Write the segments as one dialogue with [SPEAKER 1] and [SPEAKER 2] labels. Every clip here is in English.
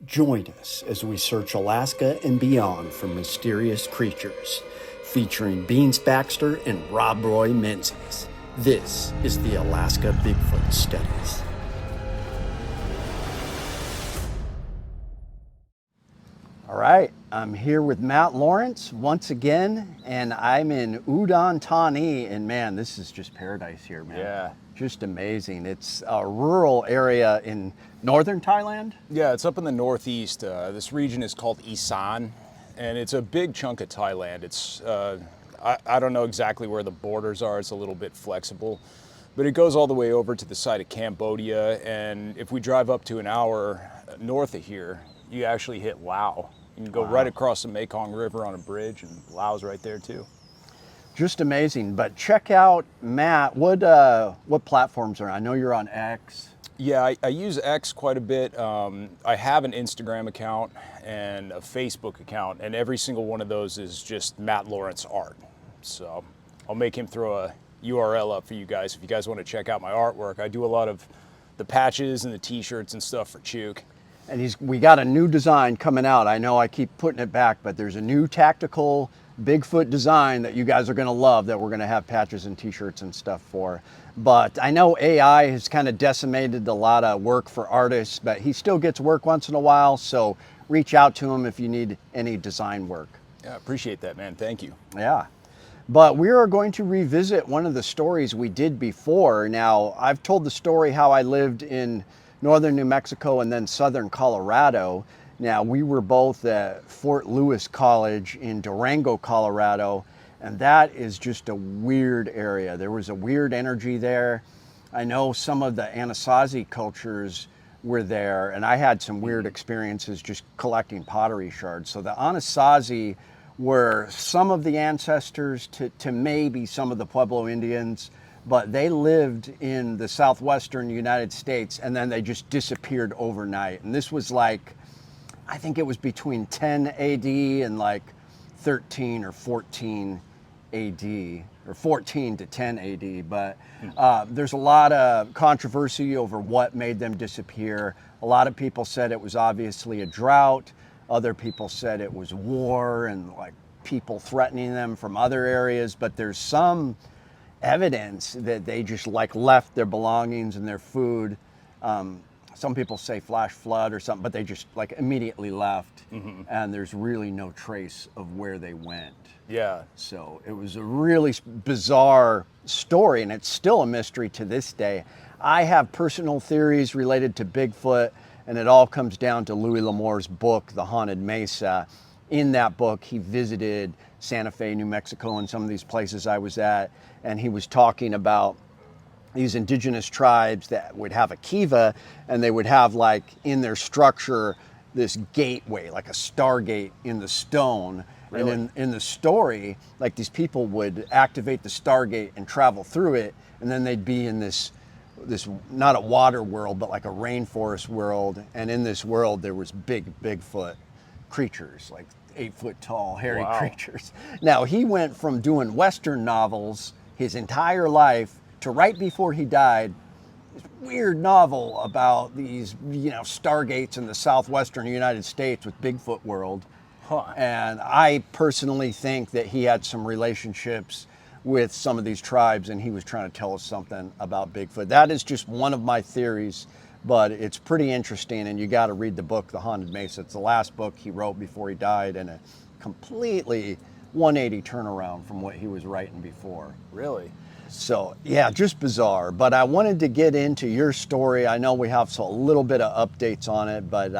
[SPEAKER 1] Join us as we search Alaska and beyond for mysterious creatures, featuring Beans Baxter and Rob Roy Menzies. This is the Alaska Bigfoot Studies. All right, I'm here with Matt Lawrence once again, and I'm in Udon Thani, and man, this is just paradise here, man.
[SPEAKER 2] Yeah.
[SPEAKER 1] Just amazing. It's a rural area in northern Thailand.
[SPEAKER 2] Yeah, it's up in the northeast. This region is called Isan, and it's a big chunk of Thailand. It's I don't know exactly where the borders are. It's a little bit flexible, but it goes all the way over to the side of Cambodia. And if we drive up to an hour north of here, you actually hit Laos. You can go right across the Mekong River on a bridge, and Laos right there too.
[SPEAKER 1] Just amazing. But check out Matt. What platforms are? I know you're on X.
[SPEAKER 2] Yeah, I use X quite a bit. I have an Instagram account and a Facebook account, and every single one of those is just Matt Lawrence Art. So I'll make him throw a URL up for you guys if you guys want to check out my artwork. I do a lot of the patches and the t-shirts and stuff for Chuke.
[SPEAKER 1] And we got a new design coming out. I know I keep putting it back, but there's a new tactical Bigfoot design that you guys are going to love that we're going to have patches and t-shirts and stuff for. But I know AI has kind of decimated a lot of work for artists, but he still gets work once in a while. So reach out to him if you need any design work.
[SPEAKER 2] Yeah, I appreciate that, man. Thank you.
[SPEAKER 1] Yeah. But we are going to revisit one of the stories we did before. Now, I've told the story how I lived in northern New Mexico and then southern Colorado. Now, we were both at Fort Lewis College in Durango, Colorado, and that is just a weird area. There was a weird energy there. I know some of the Anasazi cultures were there, and I had some weird experiences just collecting pottery shards. So the Anasazi were some of the ancestors to maybe some of the Pueblo Indians, but they lived in the southwestern United States, and then they just disappeared overnight. And this was like, I think it was between 10 AD and like 13 or 14 AD, or 14 to 10 AD. But there's a lot of controversy over what made them disappear. A lot of people said it was obviously a drought. Other people said it was war and like people threatening them from other areas. But there's some evidence that they just like left their belongings and their food. Some people say flash flood or something, but they just like immediately left, and there's really no trace of where they went.
[SPEAKER 2] Yeah.
[SPEAKER 1] So it was a really bizarre story, and it's still a mystery to this day. I have personal theories related to Bigfoot, and it all comes down to Louis L'Amour's book, The Haunted Mesa. In that book, he visited Santa Fe, New Mexico, and some of these places I was at, and he was talking about these indigenous tribes that would have a kiva, and they would have like in their structure this gateway, like a stargate in the stone.
[SPEAKER 2] Really?
[SPEAKER 1] And in the story, like these people would activate the stargate and travel through it, and then they'd be in this not a water world, but like a rainforest world. And in this world, there was Bigfoot creatures, like 8 foot tall, hairy creatures. Now, he went from doing Western novels his entire life to right before he died, this weird novel about these, stargates in the southwestern United States with Bigfoot world. And I personally think that he had some relationships with some of these tribes, and he was trying to tell us something about Bigfoot. That is just one of my theories, but it's pretty interesting, and you got to read the book, The Haunted Mesa. It's the last book he wrote before he died, and a completely 180 turnaround from what he was writing before.
[SPEAKER 2] Really?
[SPEAKER 1] So, yeah, just bizarre. But I wanted to get into your story. I know we have a little bit of updates on it, but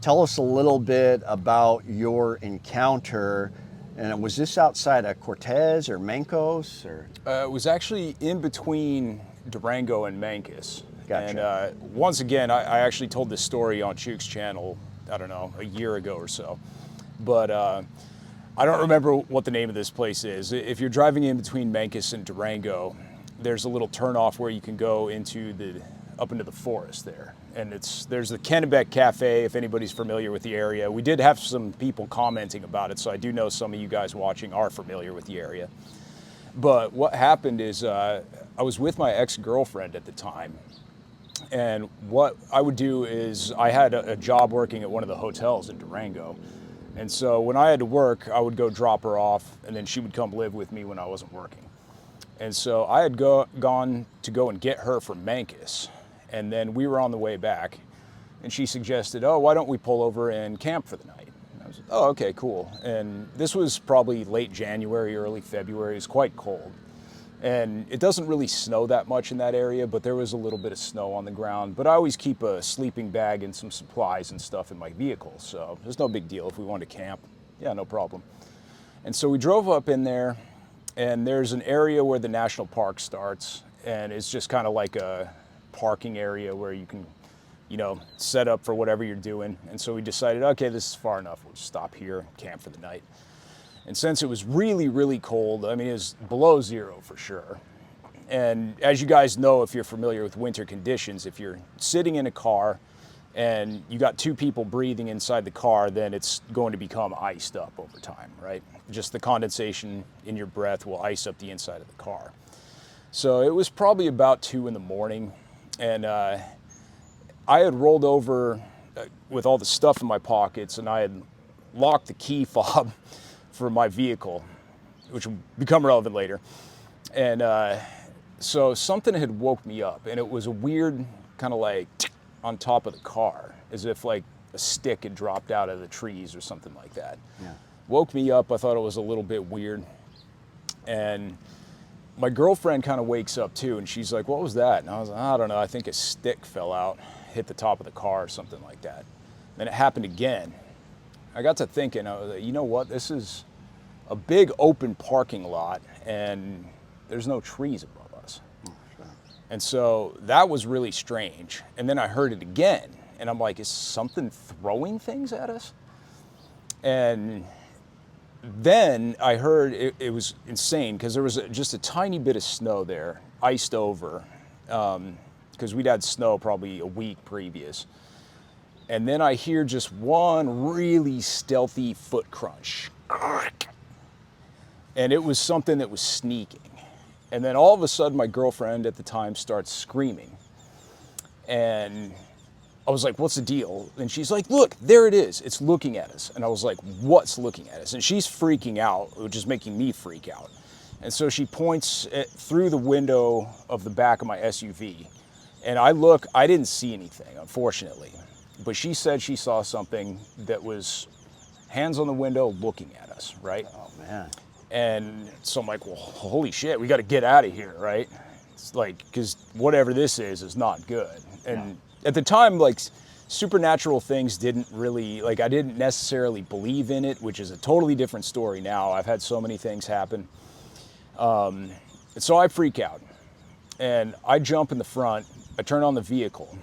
[SPEAKER 1] tell us a little bit about your encounter. And was this outside of Cortez or Mancos? Or?
[SPEAKER 2] It was actually in between Durango and Mancos.
[SPEAKER 1] Gotcha.
[SPEAKER 2] And once again, I actually told this story on Chuke's channel, I don't know, a year ago or so. But I don't remember what the name of this place is. If you're driving in between Mancos and Durango, there's a little turnoff where you can go up into the forest there. And there's the Kennebec Cafe, if anybody's familiar with the area. We did have some people commenting about it, so I do know some of you guys watching are familiar with the area. But what happened is I was with my ex-girlfriend at the time, And what I would do is I had a job working at one of the hotels in Durango. And so when I had to work, I would go drop her off, and then she would come live with me when I wasn't working. And so I had gone to go and get her from Mancos. And then we were on the way back, and she suggested, oh, why don't we pull over and camp for the night? And I was like, oh, okay, cool. And this was probably late January, early February. It was quite cold. And it doesn't really snow that much in that area, but there was a little bit of snow on the ground. But I always keep a sleeping bag and some supplies and stuff in my vehicle, so there's no big deal if we wanted to camp. Yeah, no problem. And so we drove up in there, and there's an area where the national park starts, and it's just kind of like a parking area where you can, you know, set up for whatever you're doing. And so we decided, okay, this is far enough. We'll just stop here, camp for the night. And since it was really, really cold, I mean, it was below zero for sure. And as you guys know, if you're familiar with winter conditions, if you're sitting in a car and you got two people breathing inside the car, then it's going to become iced up over time, right? Just the condensation in your breath will ice up the inside of the car. So it was probably about 2 in the morning, and I had rolled over with all the stuff in my pockets, and I had locked the key fob for my vehicle, which will become relevant later. And so something had woke me up, and it was a weird kind of like on top of the car, as if like a stick had dropped out of the trees or something like that. Yeah. Woke me up. I thought it was a little bit weird. And my girlfriend kind of wakes up too, and she's like, what was that? And I was like, I don't know, I think a stick fell out, hit the top of the car or something like that. Then it happened again. I got to thinking, I was like, you know what, this is a big open parking lot, and there's no trees above us. Oh, sure. And so that was really strange. And then I heard it again, and I'm like, is something throwing things at us? And then I heard it was insane, because there was just a tiny bit of snow there, iced over, because we'd had snow probably a week previous. And then I hear just one really stealthy foot crunch. And it was something that was sneaking. And then all of a sudden, my girlfriend at the time starts screaming. And I was like, what's the deal? And she's like, look, there it is. It's looking at us. And I was like, what's looking at us? And she's freaking out, which is making me freak out. And so she points through the window of the back of my SUV. And I look, I didn't see anything, unfortunately. But she said she saw something that was hands on the window looking at us, right?
[SPEAKER 1] Oh, man.
[SPEAKER 2] And so I'm like, well, holy shit, we got to get out of here, right? It's like, because whatever this is not good. And at the time, like, supernatural things didn't really, like, I didn't necessarily believe in it, which is a totally different story now. I've had so many things happen. And so I freak out. And I jump in the front, I turn on the vehicle,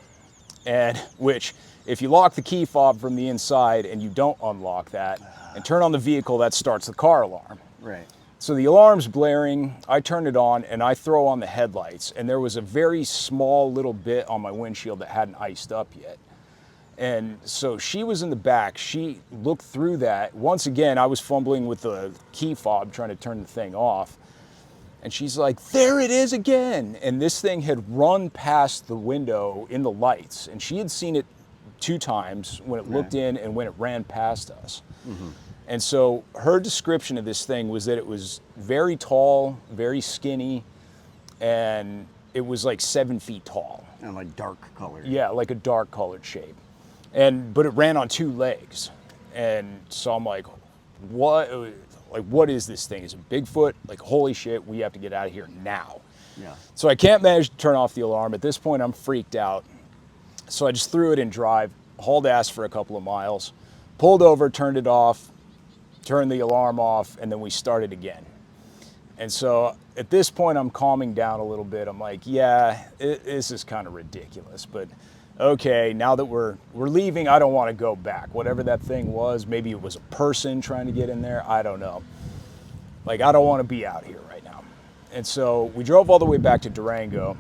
[SPEAKER 2] and which, if you lock the key fob from the inside and you don't unlock that and turn on the vehicle, that starts the car alarm.
[SPEAKER 1] Right.
[SPEAKER 2] So the alarm's blaring, I turn it on, and I throw on the headlights, and there was a very small little bit on my windshield that hadn't iced up yet. And so she was in the back, she looked through that. Once again, I was fumbling with the key fob trying to turn the thing off. And she's like, there it is again. And this thing had run past the window in the lights, and she had seen it 2 times, when it looked in and when it ran past us. Mm-hmm. And so her description of this thing was that it was very tall, very skinny, and it was like 7 feet tall.
[SPEAKER 1] And like dark colored.
[SPEAKER 2] Yeah, like a dark colored shape. But it ran on 2 legs. And so I'm like, what is this thing? Is it Bigfoot? Like, holy shit, we have to get out of here now. Yeah. So I can't manage to turn off the alarm. At this point, I'm freaked out. So I just threw it in drive, hauled ass for a couple of miles, pulled over, turned it off, turned the alarm off, and then we started again. And so at this point, I'm calming down a little bit. I'm like, yeah, this is kind of ridiculous, but okay, now that we're leaving, I don't want to go back. Whatever that thing was, maybe it was a person trying to get in there, I don't know. Like, I don't want to be out here right now. And so we drove all the way back to Durango,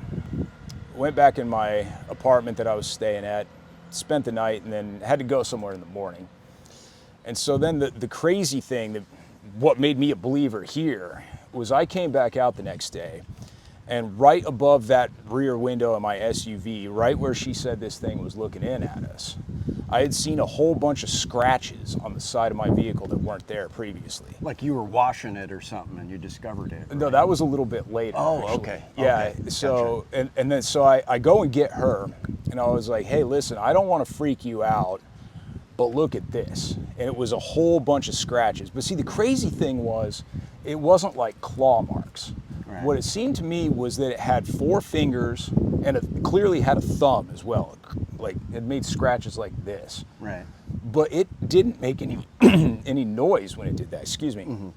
[SPEAKER 2] went back in my apartment that I was staying at, spent the night, and then had to go somewhere in the morning. And so then the crazy thing, what made me a believer here, was I came back out the next day, And right above that rear window of my SUV, right where she said this thing was looking in at us, I had seen a whole bunch of scratches on the side of my vehicle that weren't there previously.
[SPEAKER 1] Like you were washing it or something and you discovered it.
[SPEAKER 2] No, that was a little bit later.
[SPEAKER 1] Oh,
[SPEAKER 2] actually.
[SPEAKER 1] okay.
[SPEAKER 2] Yeah.
[SPEAKER 1] Okay.
[SPEAKER 2] So, and then so I go and get her, and I was like, hey, listen, I don't want to freak you out, but look at this. And it was a whole bunch of scratches. But see, the crazy thing was, it wasn't like claw marks.
[SPEAKER 1] Right.
[SPEAKER 2] What it seemed to me was that it had 4 fingers, and it clearly had a thumb as well. Like, it made scratches like this.
[SPEAKER 1] Right.
[SPEAKER 2] But it didn't make any any noise when it did that. Excuse me.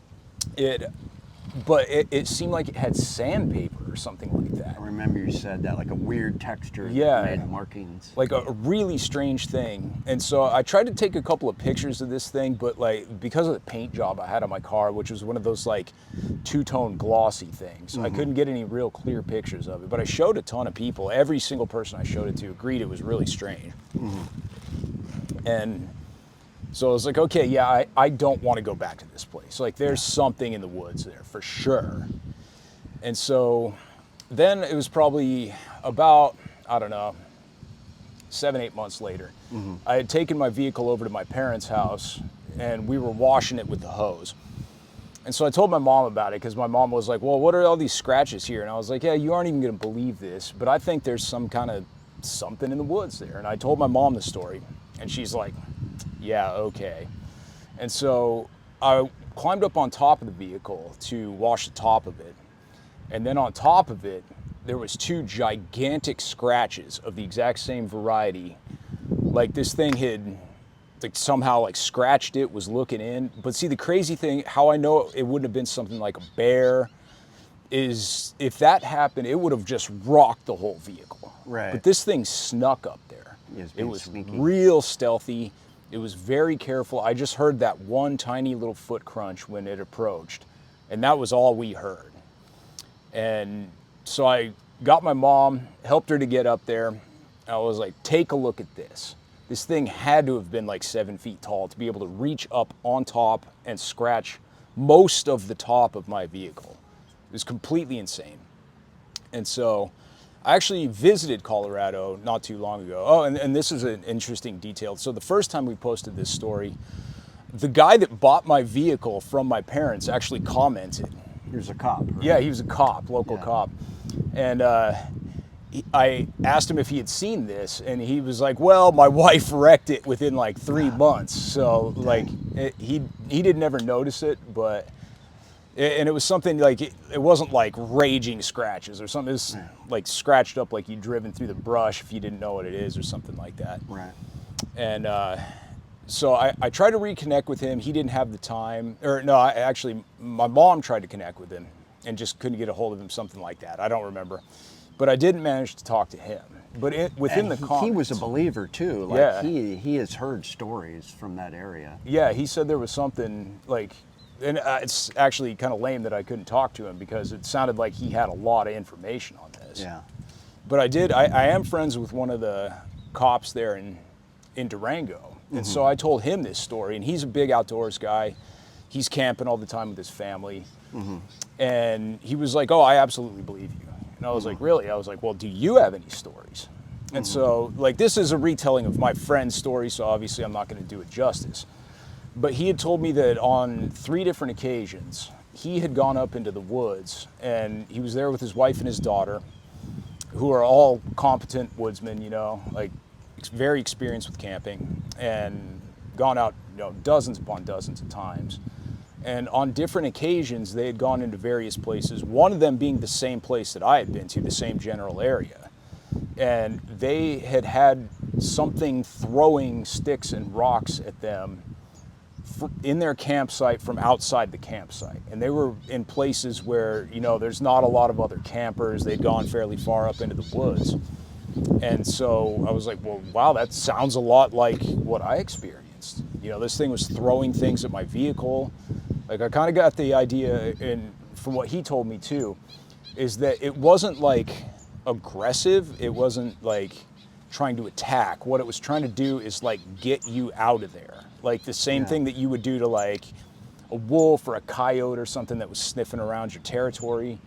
[SPEAKER 2] It seemed like it had sandpaper or something like that.
[SPEAKER 1] I remember you said that, like a weird texture
[SPEAKER 2] Yeah.
[SPEAKER 1] that made markings.
[SPEAKER 2] Like a really strange thing. And so I tried to take a couple of pictures of this thing, but like because of the paint job I had on my car, which was one of those like 2-tone glossy things, I couldn't get any real clear pictures of it. But I showed a ton of people. Every single person I showed it to agreed it was really strange. And so I was like, okay, yeah, I don't want to go back to this place. Like there's something in the woods there for sure. And so then it was probably about, I don't know, 7-8 months later. I had taken my vehicle over to my parents' house and we were washing it with the hose. And so I told my mom about it because my mom was like, well, what are all these scratches here? And I was like, yeah, you aren't even going to believe this, but I think there's some kind of something in the woods there. And I told my mom the story and she's like, yeah, okay. And so I climbed up on top of the vehicle to wash the top of it. And then on top of it, there was 2 gigantic scratches of the exact same variety. Like this thing had like somehow like scratched it, was looking in. But see, the crazy thing, how I know it wouldn't have been something like a bear, is if that happened, it would have just rocked the whole vehicle.
[SPEAKER 1] Right.
[SPEAKER 2] But this thing snuck up there. It was
[SPEAKER 1] sneaky.
[SPEAKER 2] real stealthy. It was very careful. I just heard that one tiny little foot crunch when it approached, and that was all we heard. And so I got my mom, helped her to get up there. I was like, take a look at this. This thing had to have been like 7 feet tall to be able to reach up on top and scratch most of the top of my vehicle. It was completely insane. And so I actually visited Colorado not too long ago. Oh, and this is an interesting detail. So the first time we posted this story, the guy that bought my vehicle from my parents actually commented.
[SPEAKER 1] He was a cop. Right?
[SPEAKER 2] Yeah, he was a cop, local cop. And I asked him if he had seen this, and he was like, well, my wife wrecked it within like 3 months. So like he didn't ever notice it, but... And it was something like, it wasn't like raging scratches or something. It was like scratched up like you'd driven through the brush if you didn't know what it is or something like that.
[SPEAKER 1] Right.
[SPEAKER 2] And so I tried to reconnect with him. He didn't have the time. Or no, actually, my mom tried to connect with him and just couldn't get a hold of him, something like that. I don't remember. But I didn't manage to talk to him. But within the comments...
[SPEAKER 1] He was a believer too. Like
[SPEAKER 2] Yeah.
[SPEAKER 1] he has heard stories from that area.
[SPEAKER 2] Yeah, he said there was something like... And it's actually kind of lame that I couldn't talk to him because it sounded like he had a lot of information on this.
[SPEAKER 1] Yeah.
[SPEAKER 2] But I am friends with one of the cops there in Durango. And so I told him this story, and he's a big outdoors guy. He's camping all the time with his family. And he was like, oh, I absolutely believe you. And I was like, really? I was like, well, do you have any stories? And so, like, this is a retelling of my friend's story, so obviously I'm not going to do it justice. But he had told me that on 3 different occasions, he had gone up into the woods, and he was there with his wife and his daughter, who are all competent woodsmen, you know, like very experienced with camping, and gone out, you know, dozens upon dozens of times. And on different occasions, they had gone into various places, one of them being the same place that I had been to, the same general area. And they had had something throwing sticks and rocks at them in their campsite from outside the campsite. And they were in places where, you know, there's not a lot of other campers. They'd gone fairly far up into the woods. And so I was like, well, wow, that sounds a lot like what I experienced. You know, this thing was throwing things at my vehicle. Like, I kind of got the idea, and from what he told me too, is that it wasn't like aggressive. It wasn't like trying to attack. What it was trying to do is like get you out of there. Like the same thing that you would do to like a wolf or a coyote or something that was sniffing around your territory.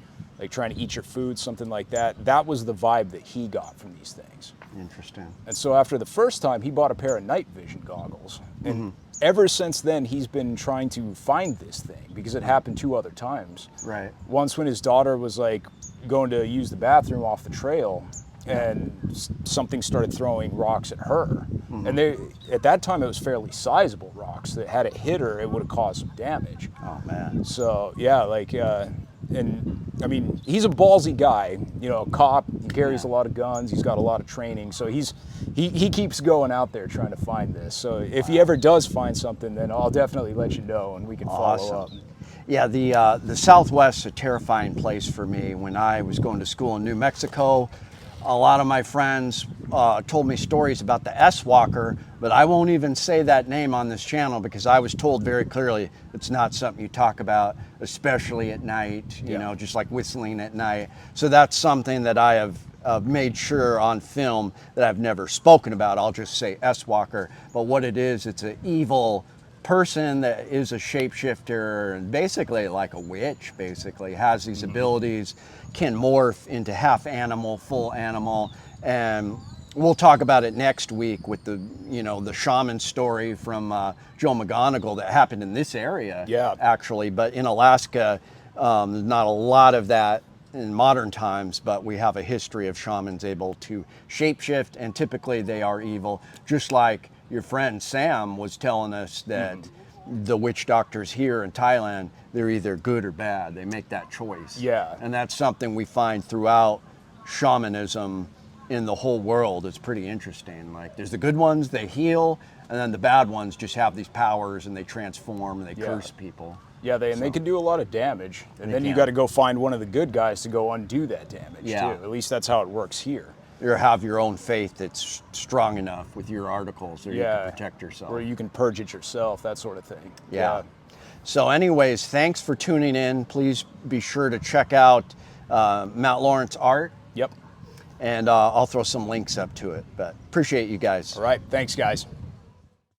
[SPEAKER 2] like trying to eat your food, something like that. That was the vibe that he got from these things.
[SPEAKER 1] Interesting.
[SPEAKER 2] And so after the first time, he bought a pair of night vision goggles. And ever since then, he's been trying to find this thing because it happened 2 other times.
[SPEAKER 1] Right.
[SPEAKER 2] Once when his daughter was like going to use the bathroom off the trail, and something started throwing rocks at her. And at that time, it was fairly sizable rocks that had it hit her, it would have caused some damage.
[SPEAKER 1] Oh, man.
[SPEAKER 2] So yeah, like, and I mean, he's a ballsy guy, you know, a cop, he carries a lot of guns, he's got a lot of training, so he keeps going out there trying to find this. So if he ever does find something, then I'll definitely let you know and we can follow up.
[SPEAKER 1] Yeah, the Southwest's a terrifying place for me. When I was going to school in New Mexico, a lot of my friends told me stories about the S-Walker, but I won't even say that name on this channel because I was told very clearly it's not something you talk about, especially at night, you know, just like whistling at night. So that's something that I have made sure on film that I've never spoken about. I'll just say S-Walker, but what it is, it's an evil person that is a shapeshifter and basically like a witch, basically has these abilities, can morph into half animal, full animal. And we'll talk about it next week with the, you know, the shaman story from Joe McGonigal that happened in this area, actually. But in Alaska, there's not a lot of that in modern times, but we have a history of shamans able to shapeshift, and typically they are evil, just like your friend Sam was telling us that the witch doctors here in Thailand, they're either good or bad. They make that choice.
[SPEAKER 2] Yeah.
[SPEAKER 1] And that's something we find throughout shamanism in the whole world. It's pretty interesting. Like, there's the good ones, they heal, and then the bad ones just have these powers and they transform and they curse people.
[SPEAKER 2] Yeah, they can do a lot of damage. And then you got to go find one of the good guys to go undo that damage too. At least that's how it works here.
[SPEAKER 1] Or have your own faith that's strong enough with your articles, or you can protect yourself.
[SPEAKER 2] Or you can purge it yourself, that sort of thing.
[SPEAKER 1] Yeah. So anyways, thanks for tuning in. Please be sure to check out Mount Lawrence art.
[SPEAKER 2] Yep.
[SPEAKER 1] And I'll throw some links up to it. But appreciate you guys.
[SPEAKER 2] All right. Thanks, guys.